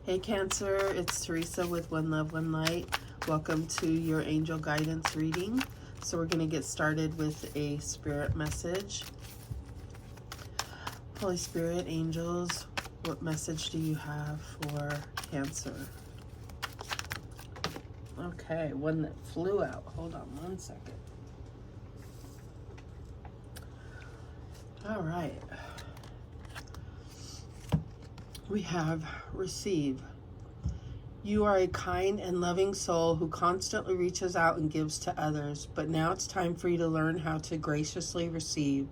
Hey Cancer, it's Teresa with One Love, One Light. Welcome to your angel guidance reading. So we're going to get started with a spirit message. Holy Spirit, angels, what message do you have for Cancer? Okay, one that flew out. Hold on one second. All right. We have receive. You are a kind and loving soul who constantly reaches out and gives to others, but now it's time for you to learn how to graciously receive.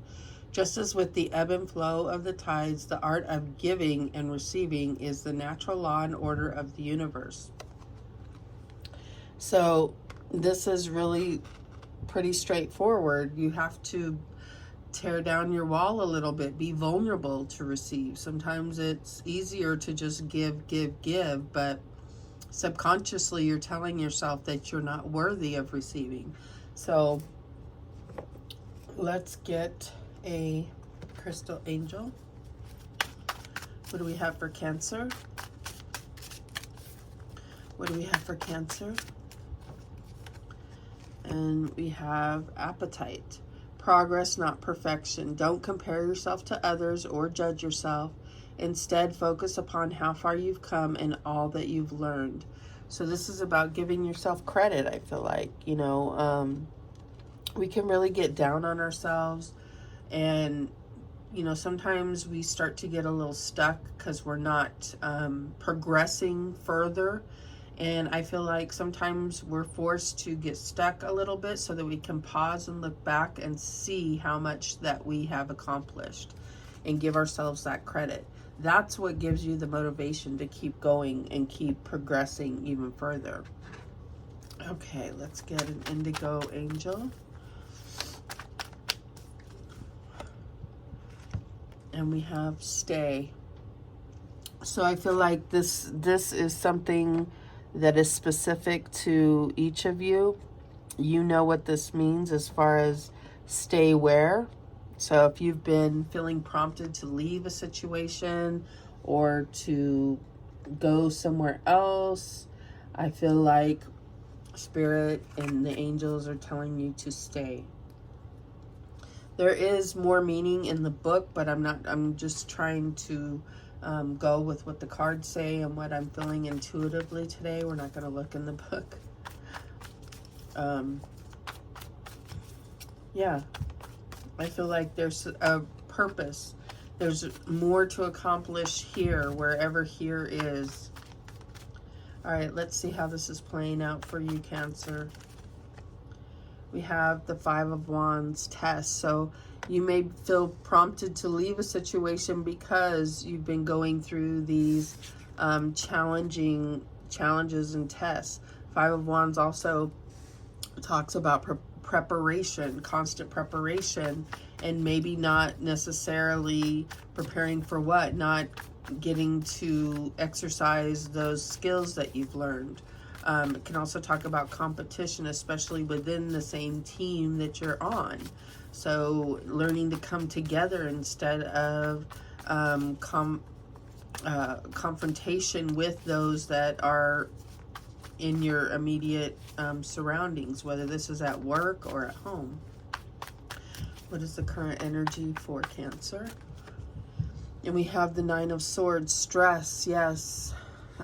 Just as with the ebb and flow of the tides, the art of giving and receiving is the natural law and order of the universe. So this is really pretty straightforward. You have to tear down your wall a little bit, be vulnerable to receive. Sometimes it's easier to just give, but subconsciously you're telling yourself that you're not worthy of receiving. So let's get a crystal angel. What do we have for Cancer? What do we have for Cancer? And we have appetite. Progress, not perfection. Don't compare yourself to others or judge yourself. Instead, focus upon how far you've come and all that you've learned. So this is about giving yourself credit, I feel like. You know, we can really get down on ourselves. And, you know, sometimes we start to get a little stuck because we're not progressing further. And I feel like sometimes we're forced to get stuck a little bit so that we can pause and look back and see how much that we have accomplished and give ourselves that credit. That's what gives you the motivation to keep going and keep progressing even further. Okay, let's get an Indigo Angel. And we have stay. So I feel like this is something that is specific to each of you. You know what this means as far as stay where. So if you've been feeling prompted to leave a situation or to go somewhere else, I feel like Spirit and the angels are telling you to stay. There is more meaning in the book, but I'm just trying to go with what the cards say and what I'm feeling intuitively today. We're not going to look in the book. Yeah, I feel like there's a purpose. There's more to accomplish here, wherever here is. All right, let's see how this is playing out for you, Cancer. We have the Five of Wands test. So you may feel prompted to leave a situation because you've been going through these challenges and tests. Five of Wands also talks about preparation, constant preparation, and maybe not necessarily preparing for what, not getting to exercise those skills that you've learned. It can also talk about competition, especially within the same team that you're on. So learning to come together instead of confrontation with those that are in your immediate surroundings, whether this is at work or at home. What is the current energy for Cancer? And we have the Nine of Swords, stress, yes.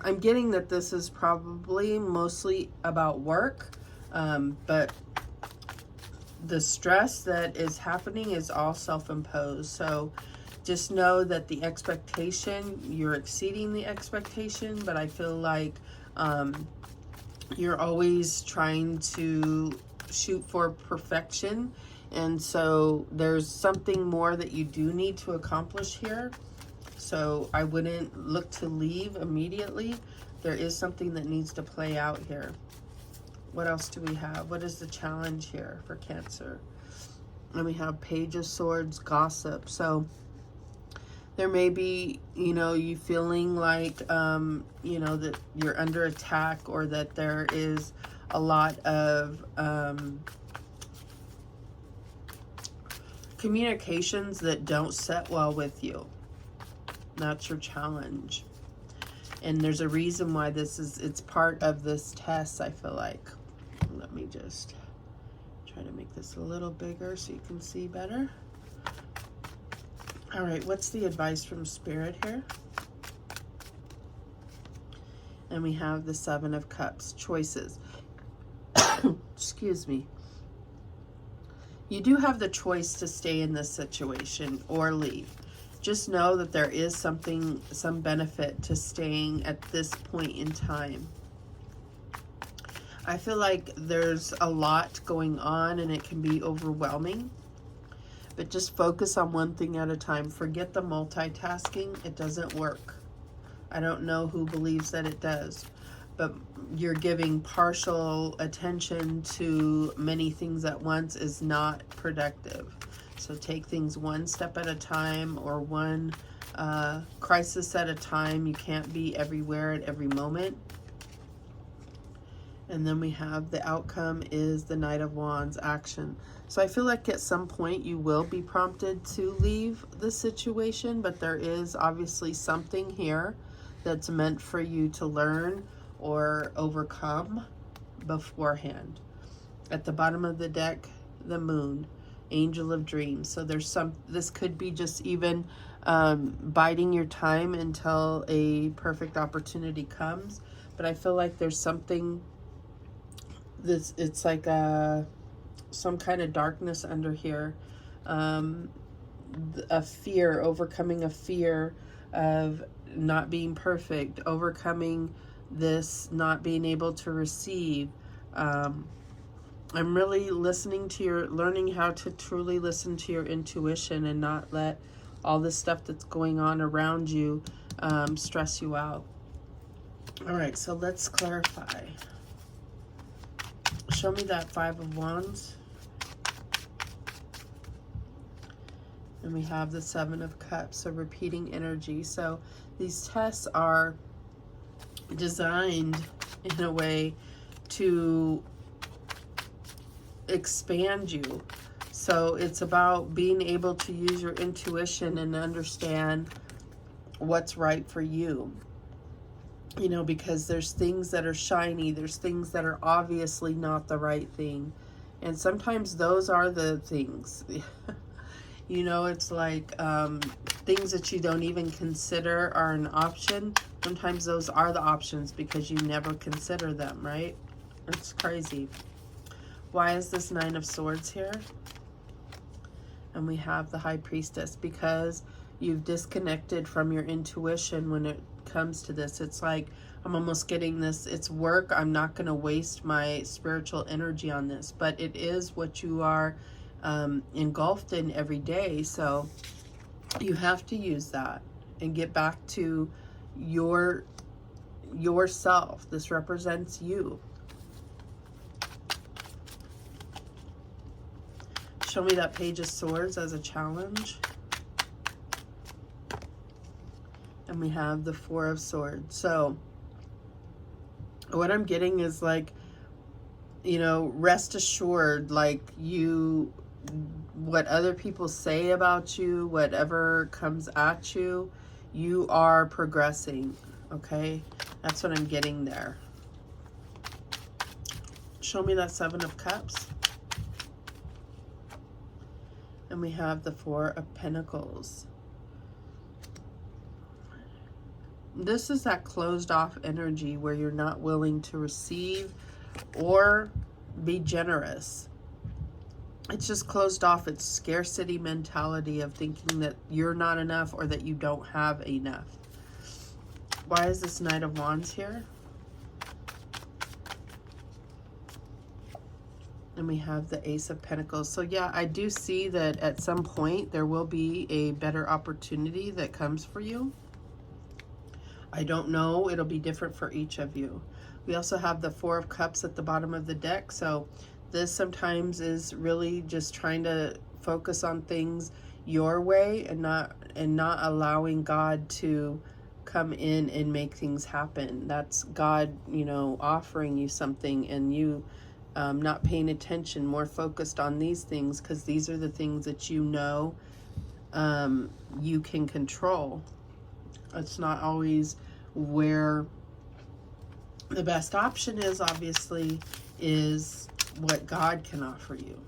I'm getting that this is probably mostly about work, but the stress that is happening is all self-imposed. So just know that the expectation, you're exceeding the expectation, but I feel like you're always trying to shoot for perfection. And so there's something more that you do need to accomplish here. So I wouldn't look to leave immediately. There is something that needs to play out here. What else do we have? What is the challenge here for Cancer? And we have Page of Swords, gossip. So there may be, you know, you feeling like, you know, that you're under attack, or that there is a lot of communications that don't set well with you. That's your challenge. And there's a reason why it's part of this test, I feel like. Let me just try to make this a little bigger so you can see better. All right, what's the advice from Spirit here? And we have the Seven of Cups, choices. Excuse me. You do have the choice to stay in this situation or leave. Just know that there is some benefit to staying at this point in time. I feel like there's a lot going on and it can be overwhelming. But just focus on one thing at a time. Forget the multitasking. It doesn't work. I don't know who believes that it does. But you're giving partial attention to many things at once is not productive. So take things one step at a time, or one crisis at a time. You can't be everywhere at every moment. And then we have the outcome is the Knight of Wands, action. So I feel like at some point you will be prompted to leave the situation, but there is obviously something here that's meant for you to learn or overcome beforehand. At the bottom of the deck, the Moon, Angel of Dreams. So there's this could be just even biding your time until a perfect opportunity comes. But I feel like there's something that's, it's like some kind of darkness under here. A fear, overcoming a fear of not being perfect, overcoming this not being able to receive. I'm really learning how to truly listen to your intuition and not let all this stuff that's going on around you stress you out. All right, so let's clarify. Show me that Five of Wands. And we have the Seven of Cups, so repeating energy. So these tests are designed in a way to expand you. So it's about being able to use your intuition and understand what's right for you. You know, because there's things that are shiny, there's things that are obviously not the right thing. And sometimes those are the things. You know, it's like things that you don't even consider are an option. Sometimes those are the options because you never consider them, right? It's crazy. Why is this Nine of Swords here? And we have the High Priestess, because you've disconnected from your intuition when it comes to this. It's like, I'm almost getting this, it's work. I'm not going to waste my spiritual energy on this. But it is what you are engulfed in every day. So you have to use that and get back to yourself. This represents you. Show me that Page of Swords as a challenge. And we have the Four of Swords. So what I'm getting is like, you know, rest assured, like what other people say about you, whatever comes at you, you are progressing. Okay, that's what I'm getting there. Show me that Seven of Cups. And we have the Four of Pentacles. This is that closed off energy where you're not willing to receive or be generous. It's just closed off. It's scarcity mentality of thinking that you're not enough or that you don't have enough. Why is this Knight of Wands here? And we have the Ace of Pentacles. So yeah, I do see that at some point there will be a better opportunity that comes for you. I don't know. It'll be different for each of you. We also have the Four of Cups at the bottom of the deck. So this sometimes is really just trying to focus on things your way and not allowing God to come in and make things happen. That's God, you know, offering you something and you not paying attention, more focused on these things because these are the things that you know you can control. It's not always where the best option is, obviously, is what God can offer you.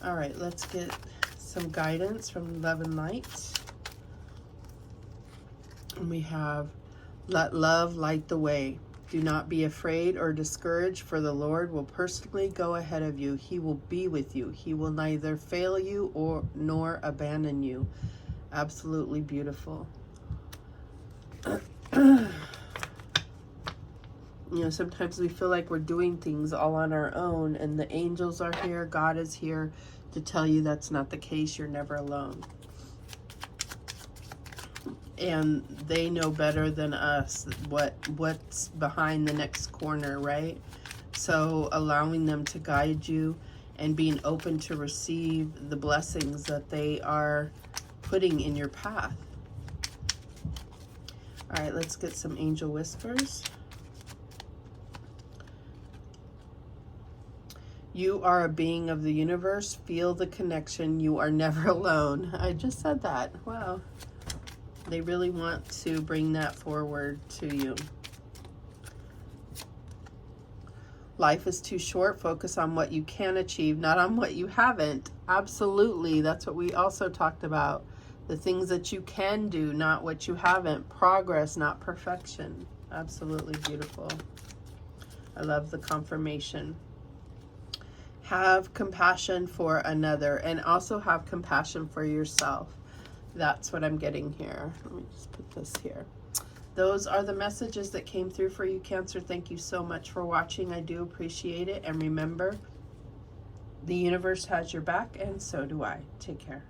All right, let's get some guidance from Love and Light. And we have, let love light the way. Do not be afraid or discouraged, for the Lord will personally go ahead of you. He will be with you. He will neither fail you nor abandon you. Absolutely beautiful. You know, sometimes we feel like we're doing things all on our own, and the angels are here, God is here to tell you that's not the case. You're never alone. And they know better than us what's behind the next corner, right? So allowing them to guide you and being open to receive the blessings that they are putting in your path. All right, let's get some angel whispers. You are a being of the universe. Feel the connection. You are never alone. I just said that. Wow. They really want to bring that forward to you. Life is too short. Focus on what you can achieve, not on what you haven't. Absolutely. That's what we also talked about. The things that you can do, not what you haven't. Progress, not perfection. Absolutely beautiful. I love the confirmation. Have compassion for another, and also have compassion for yourself. That's what I'm getting here. Let me just put this here. Those are the messages that came through for you, Cancer. Thank you so much for watching. I do appreciate it. And remember, the universe has your back, and so do I. Take care.